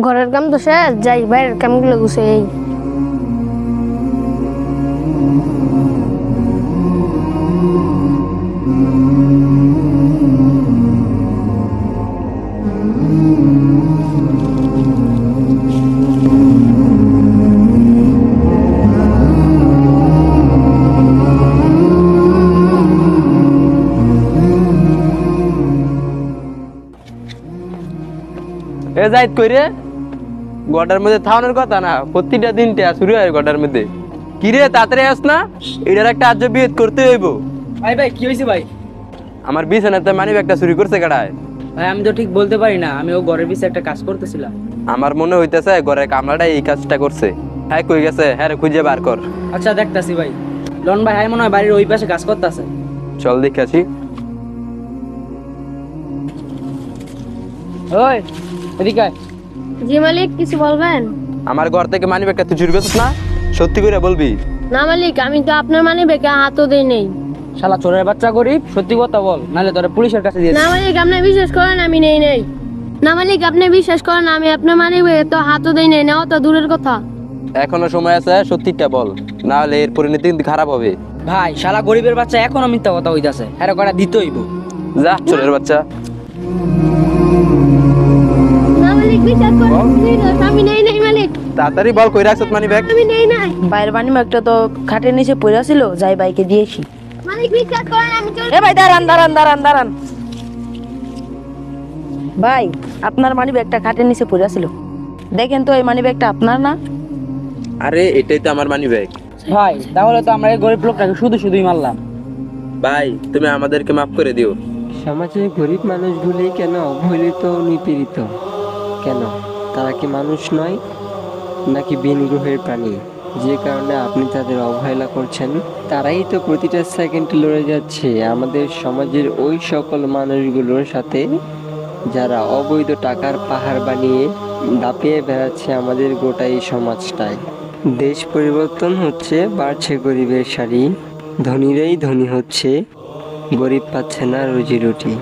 ঘরের কাম তো শেষ, যাই বাইরের কামগুলো গুছাই। এ যাইত কইরে গডার মধ্যে থাওনের কথা না, প্রতিটা দিনটা শুরু হয় গডার মধ্যে। কিরে তাড়াতাড়ি আস না, এটার একটা আজ বিয়ে করতে হইব। ভাই ভাই কি হয়েছে ভাই? আমার বিছানাতে মানিব একটা চুরি করছে গাড়ায়। ভাই আমি তো ঠিক বলতে পারি না, আমি ও ঘরের পিছে একটা কাজ করতেছিলাম। আমার মনে হইতেছে ঘরের কামলাটা এই কাজটা করছে। হ্যাঁ কই গেছে, হ্যাঁ রে খুঁজে বার কর। আচ্ছা দেখতাছি ভাই। লন ভাই মনে হয় বাড়ির ওই পাশে কাজ করতেছে। চল দেখে আসি। ওই এদিকে আয়। জি মালিক, কিছু বলবেন? আমার ঘর থেকে মানিব একটা তুই চুরি করছিস না, সত্যি করে বলবি? না মালিক, আমি তো আপনার মানে বেকে হাতও দেই নেই। শালা চোরের বাচ্চা গরিব, সত্যি কথা বল, নাহলে তোরে পুলিশের কাছে দিয়ে না দিবো। মালিক, আপনি বিশ্বাস করেন আমি নেই নেই। না মালিক, আপনি বিশ্বাস করেন আমি আপনার মানে তো হাতও দেই নেই, নেওয়া তো দূরের কথা। এখনো সময় আছে, সত্যিটা বল, না হলে এর পরিণতি কিন্তু খারাপ হবে। ভাই শালা গরিবের বাচ্চা এখনো মিথ্যা কথা হইতাছে, হ্যাঁ কটা দিতে হইব। যা চোরের বাচ্চা। না মালিক, বিশ্বাস করেন আমি নেই নেই মালিক, তাড়াতাড়ি বল কই রাখছত মানি ব্যাগ। আমি নেই নাই। বাইরের বানি একটা তো খাটের নিচে পড়ে ছিল, যাই বাইকে দিয়েছি। মালিক বিশ্বাস করেন আমি চলে। এ ভাই দাঁড়ান দাঁড়ান দাঁড়ান দাঁড়ান ভাই, আপনার মানি ব্যাগটা খাটের নিচে পড়ে ছিল, দেখেন তো এই মানি ব্যাগটা আপনার না? আরে এটাই তো আমার মানি ব্যাগ। ভাই তাহলে তো আমরা এই গরিব লোকটাকে শুধু শুধুই মারলাম। ভাই তুমি আমাদেরকে মাফ করে দিও। সমাজে গরিব মানুষগুলি কেন অবহেলিত ও নিপীড়িত? কেন? তারা কি মানুষ নয়, নাকি বিন গ্রহের প্রাণী? যে কারণে আপনি তাদের অবহেলা করছেন, তারাই তো প্রতিটা সেকেন্ডে লড়ে যাচ্ছে আমাদের সমাজের ওই সকল মানুষগুলোর সাথে যারা অবৈধ টাকার পাহাড় বানিয়ে দাপিয়ে বেড়াচ্ছে আমাদের গোটা এই সমাজটায়। দেশ পরিবর্তন হচ্ছে, বাড়ছে গরিবের সারি, ধনীরাই ধনী হচ্ছে, গরিব পাচ্ছে না রুজি রুটি।